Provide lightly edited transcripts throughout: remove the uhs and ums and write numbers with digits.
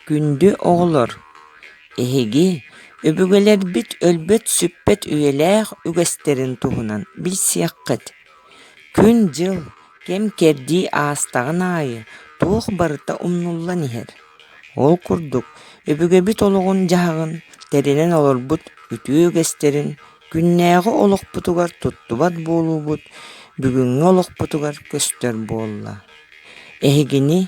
Gündü oğulor. Ehegi, öbügeler bit ölbet süppet üyeler ügesterin tuhunan bilsiyakkıt. Gün jıl kem kerdi ağastağın ayı tuğ barıta umnullan iher. Ol kurduk, öbüge bit oluğun jahagın terinen olur but ütü ügesterin günnäge oluk butugar tuttubat bolubut бүгүнгө олох бутугар көстөр буолла. Эхигини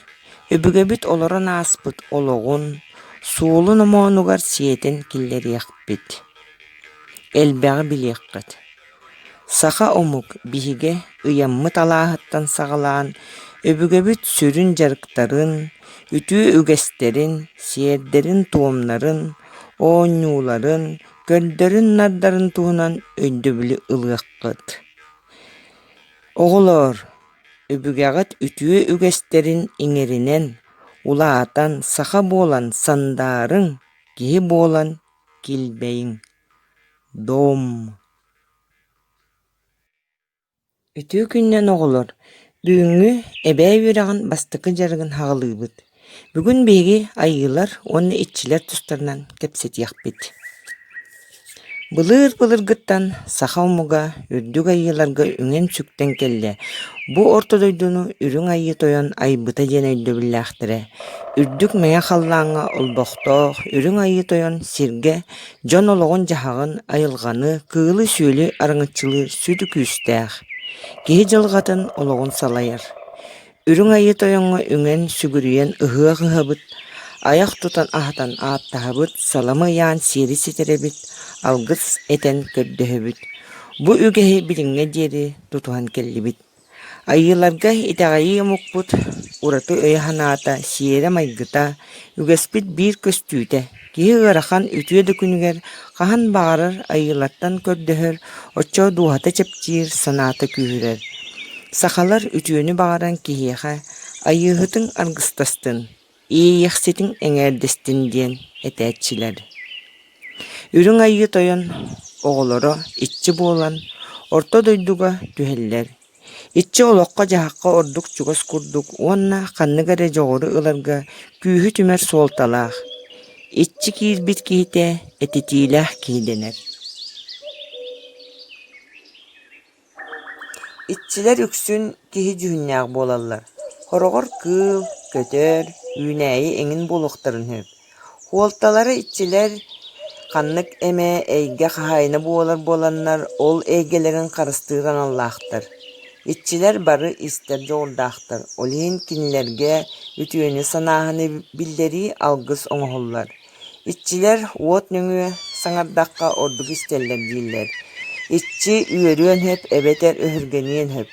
өбүгөбүт олорон ааспыт ологун суулун омоонугар сиэтин киллериэхпит. Элбэҕи билиэххит. Саха омук биһиге ыйаммыт алааһыттан саҕалаан өбүгөбүт сүрүн жарыктарын, үтүү үгэстерин, сиэрдерин туомнарын, оонньууларын, көрдөрүн нардарын туһунан өйдөбүлү ылыаххыт. Оҕолор, өбүгэҕит үтүү үгэстерин иҥеринэн, улаатан саха буолан сандаарыҥ, киһи буолан килбэйиҥ. Дом. Үтүү күннэн оҕолор, дүүҥҥү эбээ үөрэҕин бастакы дьарыгын хаҕалыыбыт. Бүгүн биһиги айыылар уонна иччилэр тустарынан кэпсэтиэхпит. Былыыр-былыргыттан саха омуга үрдүк айыыларга үҥэн сүктэн келлэ. Бу ортодойдуну үрүҥ айы тойон айбыта диэн өйдөбүллээхтэрэ. Үрдүк мэҥэ халлааҥҥа олбохтоох, үрүҥ айы тойон сиргэ дьон олоҕун дьаһаҕын айылҕаны, кыылы сүөлү арыҥыччылыы сүтү күүстээх. Киһи дьылҕатын олоҕун салайар. Үрүҥ айы тойоҥҥо үҥэн сүгүрүйэн ыһыах ыһабыт, аях тутан аһатан ааттаһабыт, саламы ыяан сиэри ситэрэбит, алгыс этэн көрдөһөбүт. Бу үгэһи билиҥҥэ диэри тутуһан келлибит. Айыыларга итэҕэйи омукпут, ураты өйө ханаата, сиэрэ майгыта, үгэспит биир көстүүтэ. Киһи ыарахан үтүө да күнүгэр хаһан баҕарар айыылаттан көрдөһөр, оччо дууһата чэпчиир санаата күүһүрэр. Сахалар үтүөнү баҕаран киһиэхэ айыыһытыҥ аргыстастын, иэйэхситиҥ эҥээрдэстин диэн этээччилэр. Үрүҥ айыы тойон оҕолоро иччи буолан орто дойдуга түһэллэр. Иччи олоххо дьаһакка ордук чугас курдук уонна ханнык эрэ дьоҕору ыларга күүһү түмэр суолталаах. Иччи киирбит киһитэ этитиилээх киһидэнэр. Иччилэр үксүн киһи дьүһүннээх буолаллар. Хороҕор кыыл, көтөр, үүнээйи эҥин буолуохтарын үһүп. Хуолталары иччилэр ханнык эмэ эйгэ хаһайына буолар буоланнар ол эйгэлэрин харыстыыран аллаахтар. Иччилэр бары истэр дьоҕурдаахтар. Олиһин кинилэргэ үтүөнү санааһыны биллэри алгыс оҥоһуллар. Иччилэр уот нөҥүө саҥардахха ордук истэллэр дииллэр. Иччи үөрүөн хөп эбэтэр өһүргэниэн хөп.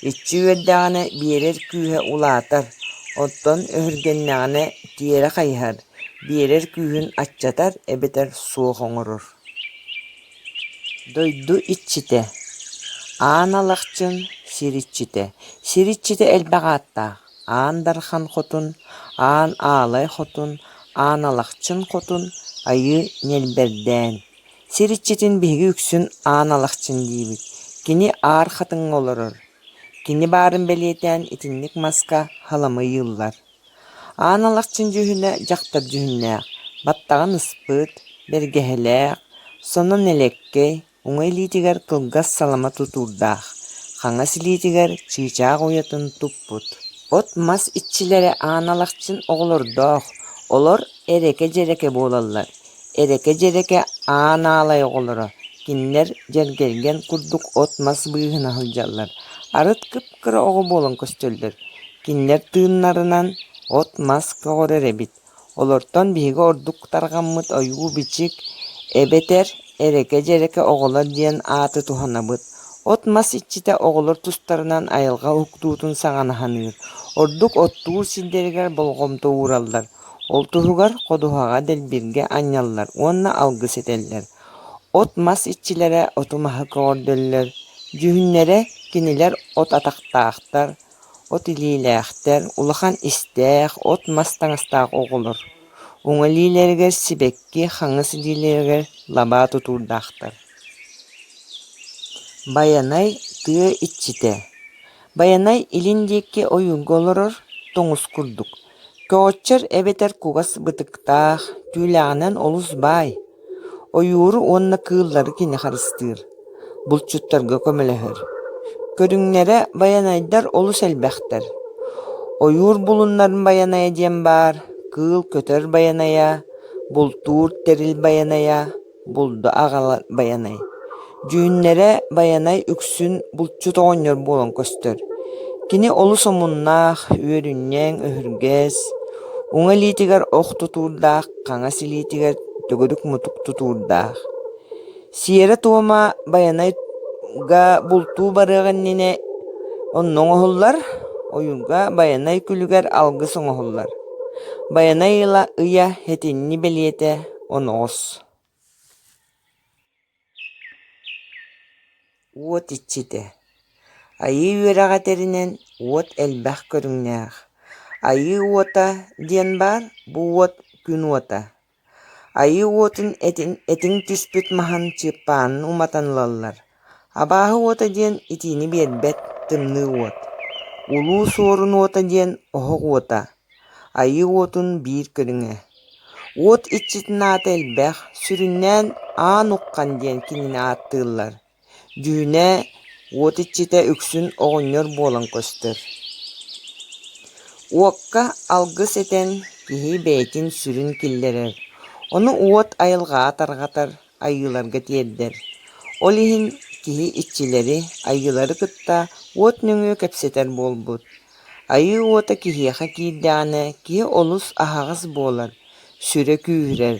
Иччи үөрдэҕинэ биэрэр күүһэ улаатар. Оттон өһүргэннэҕинэ тиэрэ хайыһар. Биэрэр күүһүн аччатар, эбэтэр суох оҥорор. Дойду иччитэ. Аан алахчын сириччитэ. Сириччитэ элбэҕааттаах. Аан дархан хотун, аан аалай хотун, аан алахчын хотун, айы ньэлбэрдээн. Сириччитин биһиги үксүн аан алахчын диибит. Кини аар хатыҥ олорор. Кини баарын бэлиэтэн итинник маска халамы йыыллар. Аан алахчын дьүһүнэ дьахтар дьүһүннээх. Баттаҕын ыспыт, бэргэһэлээх, сонун элеккэй, уҥа илиитигэр кылгас салама тутуурдаах. Хаҥа силиитигэр чыычаах уйатын туппут. От мас иччилэрэ аан алахчын оҕолордоох. Олор эрэкэ-дьэрэкэ буолаллар. Эрэкэ-дьэрэкэ аан аалай оҕолоро. Кинилэр дьэргэрген курдук от мас быыһына сылдьаллар. Арыт кыпкыра оҕо буолан көстөллөр. Кинилэр тыыннарынан от мас көҕөрөр эбит. Олортон биһиги ордук тарҕаммыт ойуу бичик, эбэтэр эрэкэ-дьэрэкэ оҕолор диэн ааты туһанабыт. От мас иччитэ оҕолор тустарынан айылҕа уктуутун саҕанаһаныыр. Ордук оттуур силдэригэр болгомто уураллар. Ол туһугар ходуһаҕа дэлбиргэ анньаллар, уонна алгыс этэллэр. От мас иччилэрэ оту маһы көҕөрдөллөр. Дьүһүннэрэ кинилэр от атахтаахтар, от илиилээхтэр, улахан истээх, от мас таҥастаах оҕолор. Уҥа лиилэригэр сибэкки, хаҥы силиилэригэр лабаа тутуурдаахтар. Баянай тыа иччитэ. Баянай илин диэкки ойууга олорор, тоҥус курдук. Көчөр эбетер кугас бытыктаах, түүлэҕинэн олус бай. Ойууру уонна кыыллары кини харыстыыр. Булчуттарга көмөлөһөр. Көрүҥнэрэ баянайдар олус элбэхтэр. Ойуур булуннарын баяная диэн баар, кыыл көтөр баяная, бултуур терил баяная, булду аҕала баянай. Дүүннэрэ баянай үксүн булчут оҕонньор буолан көстөр. Кини олус омуннаах, үөрүнньээн өһүргэс, уҥа лиитигэр ох тутуурдаах, хаҥа силиитигэр төгөрүк мутук тутуурдаах. Сиэрэ туома баянайга бултуу барыаҕа иннинэ онноҥ оһуллар, ойуга баянай күлүгэр алгыс оҥоһуллар. Баянай ыйа хэтинни бэлиэтэ оноҕос. Уот иччитэ. Айыы үөрэҕэ тэринэн уот элбэх көрүҥнээх. Айыы уота диэн баар, бу уот күн уота. Айыы уотун этиң түспүт маһан чыаппаанын уматан ылаллар. Абааһы уота диэн итиини биэрбэт тымныы уот. Улуу суорун уота диэн оһох уота. Айыы уотун биир көрүҥэ. Уот иччитин аата элбэх, сүрүннээн аан уккан диэн кинини ааттыыллар. Дүүнэ уот иччитэ үксүн оҕонньор буолан көстөр. Уокка алгыс этэн киһи бэйэтин сүрүн киллэрэр. Ону уот айылҕаа тарҕатар, айыларга тиэрдэр. Ол иһин киһи иччилэри, айылары кытта уот нүҥүө кэпсэтэр буолбут. Айыы уота киһиэхэ киирдэҕинэ киһи олус аһаҕас буолар, сүрэ күүһүрэр.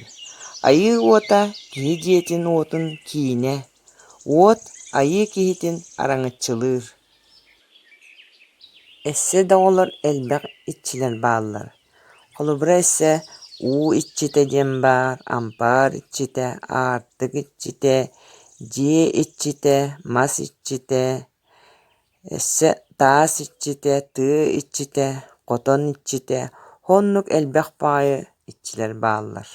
Айыы уота киһи дьиэтин уотун киинэ. Уот айыы киһитин араҥыччылыыр. Эссэ доҕолор элбэх иччилэр бааллар. Холобура эссэ уу иччитэ диэн баар, ампаар иччитэ, аартык иччитэ, дьиэ иччитэ, мас иччитэ, эссэ таас иччитэ, тыа иччитэ, хотон иччитэ, хоннук элбэх баайы иччилэр бааллар.